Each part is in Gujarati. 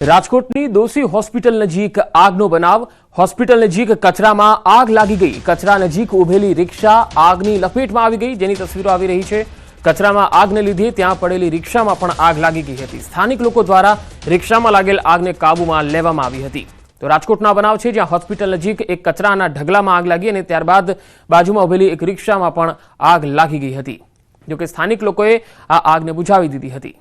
રાજકોટની દોશી હોસ્પિટલ નજીક આગનો બનાવ। હોસ્પિટલ નજીક કચરામાં આગ લાગી ગઈ। કચરા નજીક ઉભેલી રિક્ષા આગની લપેટમાં આવી ગઈ, જેની તસવીરો આવી રહી છે। કચરામાં આગને લીધે ત્યાં પડેલી રિક્ષામાં પણ આગ લાગી ગઈ હતી। સ્થાનિક લોકો દ્વારા રિક્ષામાં લાગેલ આગને કાબૂમાં લેવામાં આવી હતી। તો રાજકોટનો બનાવ છે, જ્યાં હોસ્પિટલ નજીક એક કચરાના ઢગલામાં આગ લાગી અને ત્યારબાદ બાજુમાં ઉભેલી એક રિક્ષામાં પણ આગ લાગી ગઈ હતી। જોકે સ્થાનિક લોકોએ આ આગને બુઝાવી દીધી હતી।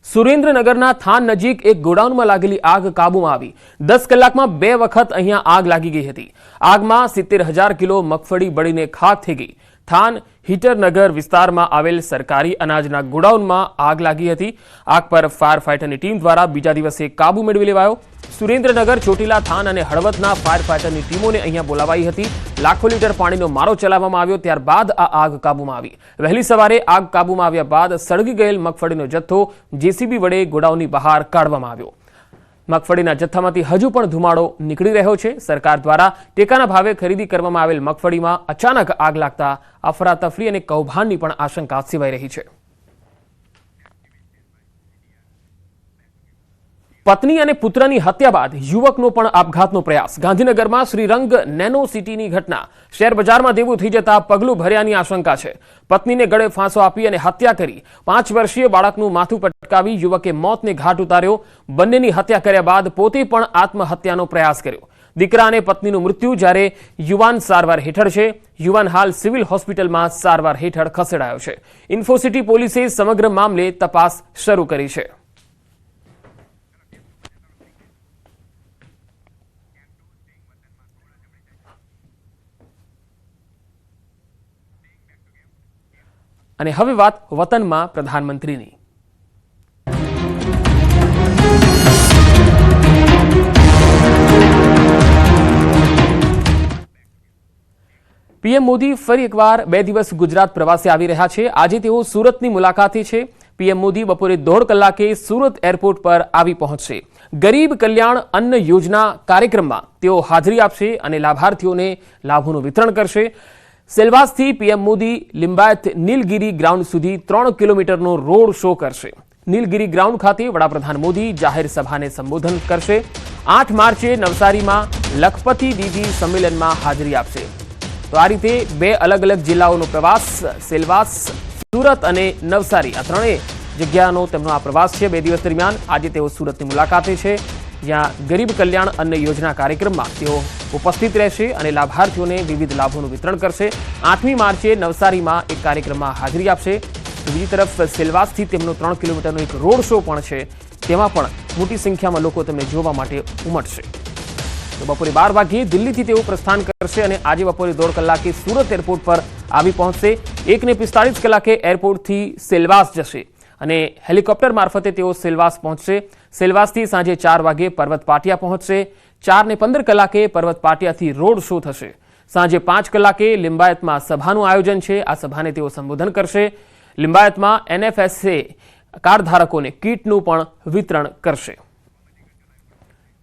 સુરેન્દ્રનગરના થાન નજીક એક ગોડાઉનમાં લાગેલી આગ કાબૂમાં આવી। 10 કલાકમાં 2 વખત અહીંયા આગ લાગી ગઈ હતી। આગમાં 70,000 કિલો મગફળી બળીને ખાક થઈ ગઈ। થાન હીટરનગર વિસ્તારમાં આવેલ સરકારી અનાજના ગોડાઉનમાં આગ લાગી હતી। આગ પર ફાયર ફાઇટરની ટીમ દ્વારા બીજા દિવસે કાબુ મેળવી લેવાયો। સુરેન્દ્રનગર, ચોટીલા, થાન અને હળવદના ફાયર ફાઇટરની ટીમોને અહીંયા બોલાવાઈ હતી। લાખો લીટર પાણીનો મારો ચલાવવામાં આવ્યો, ત્યારબાદ આ આગ કાબૂમાં આવી। વહેલી સવારે આગ કાબૂમાં આવ્યા બાદ સળગી ગયેલ મગફળીનો જથ્થો જેસીબી વડે ગોડાઉનની બહાર કાઢવામાં આવ્યો। મગફળીના જથ્થામાંથી હજુ પણ ધુમાડો નીકળી રહ્યો છે। સરકાર દ્વારા ટેકાના ભાવે ખરીદી કરવામાં આવેલ મગફળીમાં અચાનક આગ લાગતા અફરાતફરી અને કૌભાંડની પણ આશંકા સેવાઈ રહી છે। પત્ની અને પુત્રની હત્યા બાદ યુવકનો પણ આપઘાતનો પ્રયાસ। ગાંધીનગરમાં શ્રીરંગ નેનો સિટીની ઘટના। શેર બજારમાં દેવું થઈ જતા પગલું ભર્યાની આશંકા છે। પત્નીને ગળે ફાંસો આપી અને હત્યા કરી 5 વર્ષીય બાળકનું માથું પટકાવી યુવકે મોતને ઘાટ ઉતાર્યો। બંનેની હત્યા કર્યા બાદ પોતે પણ આત્મહત્યાનો પ્રયાસ કર્યો। દીકરા અને પત્નીનું મૃત્યુ, જ્યારે યુવાન સારવાર હેઠળ છે। યુવાન હાલ સિવિલ હોસ્પિટલમાં સારવાર હેઠળ ખસેડાયો છે। ઇન્ફોસિટી પોલીસે સમગ્ર મામલે તપાસ શરૂ કરી છે। અને હવે વાત વતનમાં પ્રધાનમંત્રીની। પીએમ મોદી ફરી એકવાર 2 દિવસ ગુજરાત પ્રવાસે આવી રહ્યા છે। આજે તેઓ સુરતની મુલાકાતે છે। પીએમ મોદી બપોરે 1.5 કલાકે સુરત એરપોર્ટ પર આવી પહોંચશે। ગરીબ કલ્યાણ અન્ન યોજના કાર્યક્રમમાં તેઓ હાજરી આપશે અને લાભાર્થીઓને લાભોનું વિતરણ કરશે। સેલવાસથી પીએમ મોદી લિંબાયત નીલગિરી ગ્રાઉન્ડ સુધી 3 કિલોમીટરનો રોડ શો કરશે। નીલગિરી ગ્રાઉન્ડ ખાતે વડાપ્રધાન મોદી જાહેર સભાને સંબોધન કરશે। 8 માર્ચે નવસારીમાં લખપતિ દીદી સંમેલનમાં હાજરી આપશે। તો આ રીતે 2 અલગ અલગ જિલ્લાઓનો પ્રવાસ, સેલવાસ, સુરત અને નવસારી, આ ત્રણેય જગ્યાનો તેમનો આ પ્રવાસ છે। 2 દિવસ દરમિયાન આજે તેઓ સુરતની મુલાકાતે છે, જ્યાં ગરીબ કલ્યાણ અન્ન યોજના કાર્યક્રમમાં તેઓ ઉપસ્થિત રહેશે અને લાભાર્થીઓને વિવિધ લાભોનું વિતરણ કરશે। 8મી માર્ચે નવસારીમાં એક કાર્યક્રમમાં હાજરી આપશે। બીજી તરફ સેલવાસથી તેમનો 3 કિલોમીટરનો એક રોડ શો પણ છે, તેમાં પણ મોટી સંખ્યામાં લોકો તેમને જોવા માટે ઉમટશે। તો બપોરે 12 વાગ્યે દિલ્હીથી તેઓ પ્રસ્થાન કરશે અને આજે બપોરે 1.5 કલાકે સુરત એરપોર્ટ પર આવી પહોંચશે। 1:45 કલાકે એરપોર્ટથી સેલવાસ જશે અને હેલિકોપ્ટર મારફતે તેઓ સેલવાસ પહોંચશે। સેલવાસથી સાંજે 4 વાગે પર્વત પાટિયા પહોંચશે। 4:15 કલાકે પર્વત પાટિયાથી રોડ શો થશે। સાંજે 5 કલાકે લિંબાયતમાં સભાનું આયોજન છે, આ સભાને તેઓ સંબોધન કરશે। લિંબાયતમાં એનએફએસએ કાર્ડ ધારકોને કીટનું પણ વિતરણ કરશે।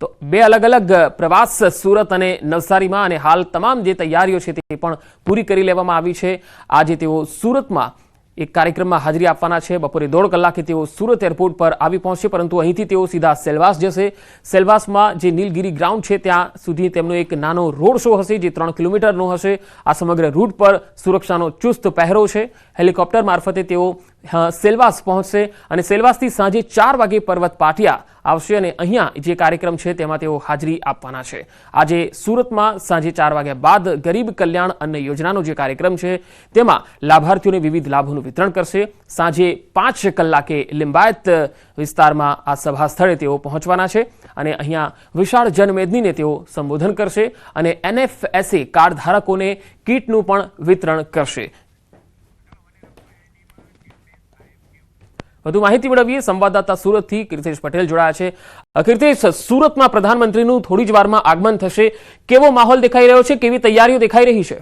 તો 2 અલગ અલગ પ્રવાસ સુરત અને નવસારીમાં, અને હાલ તમામ જે તૈયારીઓ છે તે પણ પૂરી કરી લેવામાં આવી છે। આજે તેઓ સુરતમાં એક કાર્યક્રમમાં હાજરી આપવાના છે। બપોરે 1.5 કલાકે તેઓ સુરત એરપોર્ટ પર આવી પહોંચશે, પરંતુ અહીંથી તેઓ સીધા સેલવાસ જશે। સેલવાસમાં જે નીલગિરી ગ્રાઉન્ડ છે ત્યાં સુધી તેમનો એક નાનો રોડ શો હશે, જે 3 કિલોમીટરનો હશે। આ સમગ્ર રૂટ પર સુરક્ષાનો ચુસ્ત પહેરો છે। હેલિકોપ્ટર મારફતે તેઓ સેલવાસ પહોંચશે અને સેલવાસથી સાંજે 4 વાગે પર્વત પાટિયા આવશે અને અહીંયા જે કાર્યક્રમ છે તેમાં તેઓ હાજરી આપવાના છે। આજે સુરતમાં સાંજે 4 વાગ્યા બાદ ગરીબ કલ્યાણ અન્ન યોજનાનો જે કાર્યક્રમ છે તેમાં લાભાર્થીઓને વિવિધ લાભોનું વિતરણ કરશે। સાંજે 5 કલાકે લિંબાયત વિસ્તારમાં આ સભા સ્થળે તેઓ પહોંચવાના છે અને અહીંયા વિશાળ જનમેદનીને તેઓ સંબોધન કરશે અને એનએફએસએ કાર્ડ ધારકોને કીટનું પણ વિતરણ કરશે। વધુ માહિતી મેળવીએ સંવાદદાતા સુરતથી કીર્તેશ પટેલ જોડાયા છે। કીર્તેશ, સુરતમાં પ્રધાનમંત્રીનું થોડી જ વારમાં આગમન થશે, કેવો માહોલ દેખાઈ રહ્યો છે, કેવી તૈયારીઓ દેખાઈ રહી છે?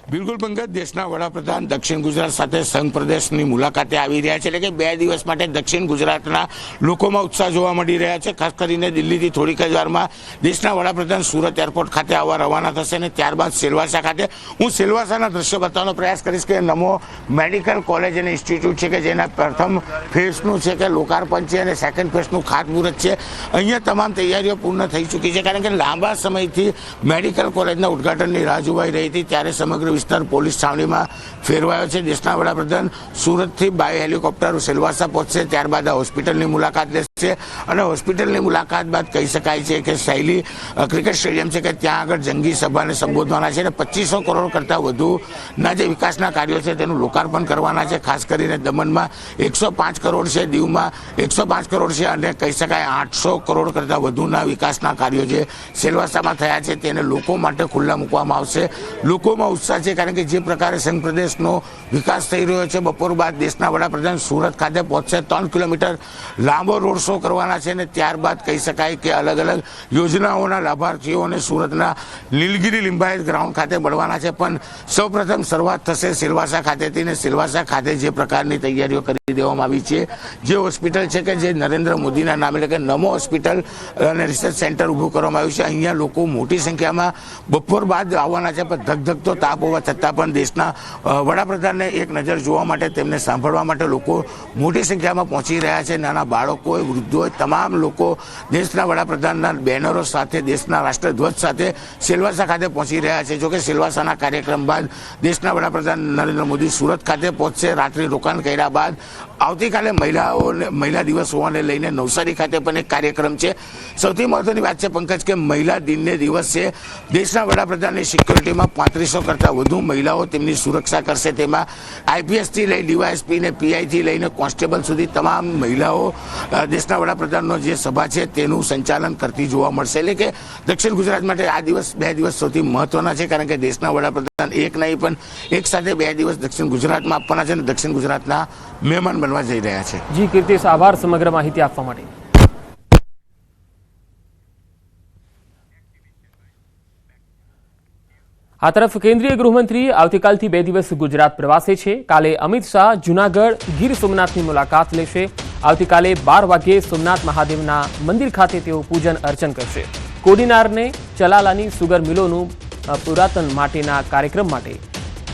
બિલકુલ પંકજ, દેશના વડાપ્રધાન દક્ષિણ ગુજરાત સાથે સંઘ પ્રદેશની મુલાકાતે આવી રહ્યા છે, એટલે કે 2 દિવસ માટે દક્ષિણ ગુજરાતના લોકોમાં ઉત્સાહ જોવા મળી રહ્યા છે. ખાસ કરીને દિલ્હીથી થોડીક જ વારમાં દેશના વડાપ્રધાન સુરત એરપોર્ટ ખાતે આવવા રવાના થશે અને ત્યારબાદ સેલવાસા ખાતે. હું સેલવાસાના દ્રશ્યો બતાવવાનો પ્રયાસ કરીશ કે નમો મેડિકલ કોલેજ અને ઇન્સ્ટિટ્યૂટ છે કે જેના પ્રથમ ફેઝનું છે કે લોકાર્પણ છે અને સેકન્ડ ફેઝનું ખાતમુહૂર્ત છે. અહીંયા તમામ તૈયારીઓ પૂર્ણ થઈ ચૂકી છે, કારણ કે લાંબા સમયથી મેડિકલ કોલેજના ઉદ્ઘાટનની રાહ જોવાઈ રહી હતી. ત્યારે સમગ્ર વિસ્તાર પોલીસ છાવણીમાં ફેરવાયો છે. દેશના વડાપ્રધાન સુરતથી બાય હેલિકોપ્ટર સેલવાસા પહોંચશે, ત્યારબાદ આ હોસ્પિટલની મુલાકાત લેશે અને હોસ્પિટલની મુલાકાત બાદ કહી શકાય છે કે શૈલી ક્રિકેટ સ્ટેડિયમ છે કે ત્યાં આગળ જંગી સભાને સંબોધવાના છે અને 2500 કરોડ કરતાં વધુના જે વિકાસના કાર્યો છે તેનું લોકાર્પણ કરવાના છે. ખાસ કરીને દમણમાં 105 કરોડ છે, દીવમાં 105 કરોડ છે અને કહી શકાય 800 કરોડ કરતાં વધુના વિકાસના કાર્યો જે સેલવાસામાં થયા છે તેને લોકો માટે ખુલ્લા મૂકવામાં આવશે. લોકોમાં ઉત્સાહ છે, કારણ કે જે પ્રકારે સંઘ પ્રદેશનો વિકાસ થઈ રહ્યો છે. બપોર બાદ દેશના વડાપ્રધાન સુરત ખાતે પહોંચશે, 3 કિલોમીટર લાંબો રોડ શો કરવાના છે અને ત્યારબાદ કહી શકાય કે અલગ અલગ યોજનાઓના લાભાર્થીઓને સુરતના નીલગિરી લિંબાયત ગ્રાઉન્ડ ખાતે મળવાના છે. પણ સૌપ્રથમ શરૂઆત થશે સેલવાસા ખાતેથી ને સેલવાસા ખાતે જે પ્રકારની તૈયારીઓ કરી દેવામાં આવી છે, જે હોસ્પિટલ છે કે જે નરેન્દ્ર મોદીના નામે એટલે કે નમો હોસ્પિટલ અને રિસર્ચ સેન્ટર ઊભું કરવામાં આવ્યું છે. અહીંયા લોકો મોટી સંખ્યામાં બપોર બાદ આવવાના છે, પણ ધગધગતો તાપ હોવા છતાં પણ દેશના વડાપ્રધાનને એક નજર જોવા માટે, તેમને સાંભળવા માટે લોકો મોટી સંખ્યામાં પહોંચી રહ્યા છે. નાના બાળકો હોય, વૃદ્ધો હોય, તમામ લોકો દેશના વડાપ્રધાનના બેનરો સાથે, દેશના રાષ્ટ્રધ્વજ સાથે સેલવાસા ખાતે પહોંચી રહ્યા છે. જોકે સેલવાસાના કાર્યક્રમ બાદ દેશના વડાપ્રધાન નરેન્દ્ર મોદી સુરત ખાતે પહોંચશે. રાત્રિ રોકાણ કર્યા બાદ આવતીકાલે મહિલા દિવસ હોવાને લઈને નવસારી ખાતે પણ એક કાર્યક્રમ છે. સૌથી મહત્વની વાત છે પંકજ કે મહિલા દિનને દિવસ છે. દેશના વડાપ્રધાનની સિક્યોરિટીમાં 3500 કરતાં વધુ મહિલાઓ તેમની સુરક્ષા કરશે. તેમાં IPSથી લઈ ડીવાયએસપી ને PIથી લઈને કોન્સ્ટેબલ સુધી તમામ મહિલાઓ દેશના વડાપ્રધાનનો જે સભા છે તેનું સંચાલન કરતી જોવા મળશે. એટલે કે દક્ષિણ ગુજરાત માટે આ દિવસ 2 દિવસ સૌથી મહત્વના છે, કારણ કે દેશના વડાપ્રધાન એક નહીં પણ એક સાથે 2 દિવસ દક્ષિણ ગુજરાતમાં આપવાના છે અને દક્ષિણ ગુજરાતના મહેમાન બનવા જઈ રહ્યા છે. જી કીર્તિશ, આભાર સમગ્ર માહિતી આપવા માટે. આ તરફ કેન્દ્રીય ગૃહમંત્રી આવતીકાલથી 2 દિવસ ગુજરાત પ્રવાસે છે. કાલે અમિત શાહ જૂનાગઢ, ગીર સોમનાથની મુલાકાત લેશે. આવતીકાલે 12 વાગ્યે સોમનાથ મહાદેવના મંદિર ખાતે તેઓ પૂજન અર્ચન કરશે. કોડીનારને ચલાલાની સુગર મિલોનું પુરાતન માટેના કાર્યક્રમ માટે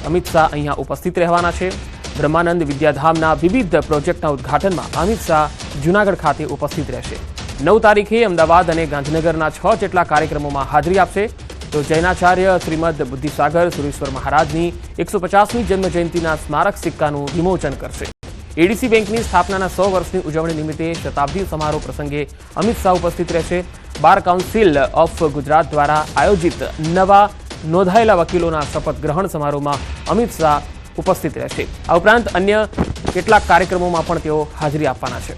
અમિત શાહ અહીંયા ઉપસ્થિત રહેવાના છે. બ્રહ્માનંદ વિદ્યાધામના વિવિધ પ્રોજેક્ટના ઉદ્ઘાટનમાં અમિત શાહ જૂનાગઢ ખાતે ઉપસ્થિત રહેશે. 9 તારીખે અમદાવાદ અને ગાંધીનગરના 6 જેટલા કાર્યક્રમોમાં હાજરી આપશે. તો જૈનાચાર્ય શ્રીમદ બુદ્ધિસાગર સુરેશ્વર મહારાજની 150મી જન્મજયંતિના સ્મારક સિક્કાનું વિમોચન કરશે. એડીસી બેંકની સ્થાપનાના 100 વર્ષની ઉજવણી નિમિત્તે શતાબ્દી સમારોહ પ્રસંગે અમિત શાહ ઉપસ્થિત રહેશે. બાર કાઉન્સિલ ઓફ ગુજરાત દ્વારા આયોજિત નવા નોંધાયેલા વકીલોના શપથ ગ્રહણ સમારોહમાં અમિત શાહ ઉપસ્થિત રહેશે. આ ઉપરાંત અન્ય કેટલાક કાર્યક્રમોમાં પણ તેઓ હાજરી આપવાના છે.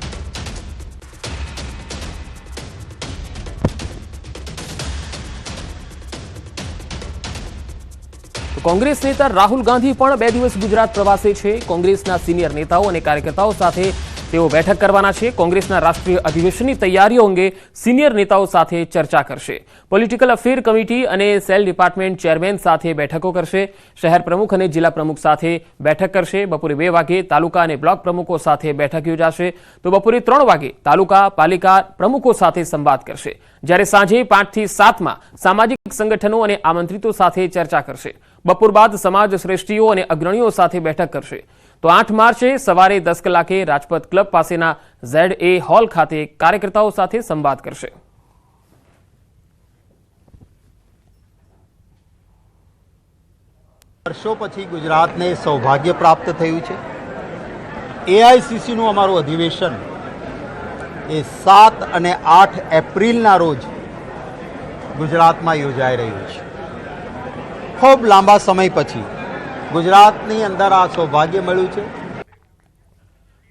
કોંગ્રેસ નેતા રાહુલ ગાંધી પણ 2 દિવસ ગુજરાત પ્રવાસે છે. કોંગ્રેસના સિનિયર નેતાઓ અને કાર્યકર્તાઓ સાથે તેઓ બેઠક કરવાના છે. કોંગ્રેસના રાષ્ટ્રીય અધિવેશનની તૈયારીઓ અંગે સિનિયર નેતાઓ સાથે ચર્ચા કરશે. પોલિટિકલ અફેર કમિટી અને સેલ ડિપાર્ટમેન્ટ ચેરમેન સાથે બેઠકો કરશે. શહેર પ્રમુખ અને જિલ્લા પ્રમુખ સાથે બેઠક કરશે. બપોરે 2 વાગે તાલુકા અને બ્લોક પ્રમુખો સાથે બેઠક યોજાશે. તો બપોરે 3 વાગે તાલુકા પાલિકા પ્રમુખો સાથે સંવાદ કરશે. જ્યારે સાંજે 5 થી 7માં સામાજિક સંગઠનો અને આમંત્રિતો સાથે ચર્ચા કરશે. બપોર બાદ સમાજ શ્રેષ્ઠીઓ અને અગ્રણીઓ સાથે બેઠક કરશે. તો 8 માર્ચે સવારે 10 કલાકે રાજપથ ક્લબ પાસેના ZA હોલ ખાતે કાર્યકર્તાઓ સાથે સંવાદ કરશે. વર્ષો પછી ગુજરાતને સૌભાગ્ય પ્રાપ્ત થયું છે. AICCનું અમારું અધિવેશન એ 7 અને 8 એપ્રિલના રોજ ગુજરાતમાં યોજાઈ રહ્યું છે. ખૂબ લાંબા સમય પછી ગુજરાતની અંદર આ સૌભાગ્ય મળ્યું છે.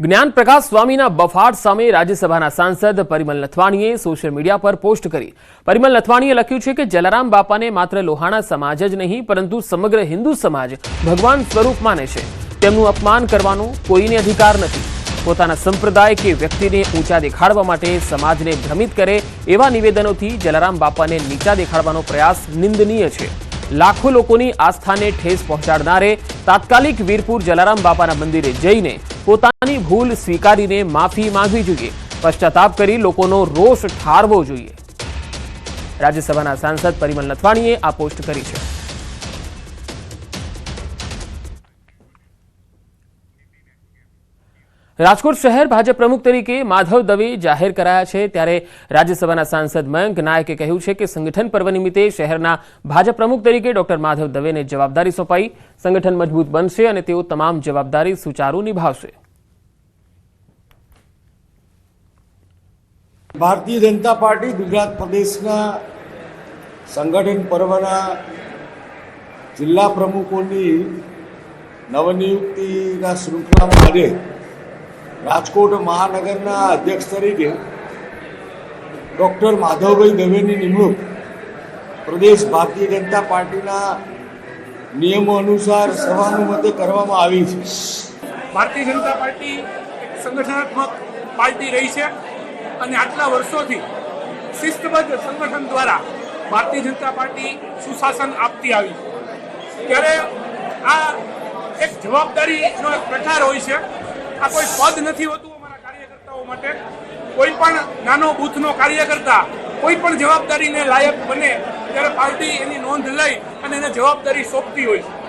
જ્ઞાન પ્રકાશ સ્વામીના બફાટ સામે રાજ્યસભાના સાંસદ પરિમલ નથવાણીએ સોશિયલ મીડિયા પર પોસ્ટ કરી. પરિમલ નથવાણીએ લખ્યું છે કે જલારામ બાપાને માત્ર લોહાણા સમાજ જ નહીં પરંતુ સમગ્ર હિન્દુ સમાજ ભગવાન સ્વરૂપ માને છે. તેમનું અપમાન કરવાનો કોઈને અધિકાર નથી. પોતાના સંપ્રદાય કે વ્યક્તિને ઊંચા દેખાડવા માટે સમાજને ભ્રમિત કરે એવા નિવેદનોથી જલારામ બાપાને નીચા દેખાડવાનો પ્રયાસ નિંદનીય છે. લાખો લોકોની આસ્થાને ઠેસ પહોંચાડનારે તાત્કાલિક વીરપુર જલારામ બાપાના મંદિરે જઈને પોતાની ભૂલ સ્વીકારીને માફી માંગવી જોઈએ, પશ્ચાતાપ કરી લોકોનો રોષ ઠારવો જોઈએ. રાજ્યસભાના સાંસદ પરિમલ નથવાણીએ આ પોસ્ટ કરી છે. રાજકોટ શહેર ભાજપ પ્રમુખ તરીકે માધવ દવે જાહેર કરાયા છે. ત્યારે રાજ્યસભાના સાંસદ મયંક નાયકે કહ્યું છે કે સંગઠન પર્વ નિમિત્તે શહેરના ભાજપ પ્રમુખ તરીકે ડોક્ટર માધવ દવેને જવાબદારી સોંપાઈ. સંગઠન મજબૂત બનશે અને તેઓ તમામ જવાબદારી સુચારુ નિભાવશે. ભારતીય જનતા પાર્ટી ગુજરાત પ્રદેશના સંગઠન પર્વના જિલ્લા પ્રમુખોની નવનિયુક્તિના શૃંખલામાં આજે રાજકોટ મહાનગરના અધ્યક્ષ તરીકે ડૉક્ટર માધવભાઈ દવેની નિમણૂક પ્રદેશ ભારતીય જનતા પાર્ટીના નિયમો અનુસાર સર્વાનુમતે કરવામાં આવી છે. ભારતીય જનતા પાર્ટી એક સંગઠનાત્મક પાર્ટી રહી છે અને આટલા વર્ષોથી શિસ્તબદ્ધ સંગઠન દ્વારા ભારતીય જનતા પાર્ટી સુશાસન આપતી આવી છે. ત્યારે આ એક જવાબદારીનો એક પ્રકાર હોય છે. આ કોઈ પદ નથી હોતું અમારા કાર્યકર્તાઓ માટે. કોઈ પણ નાનો બૂથનો કાર્યકર્તા કોઈ પણ જવાબદારીને લાયક બને ત્યારે પાર્ટી એની નોંધ લઈ અને એને જવાબદારી સોંપતી હોય છે.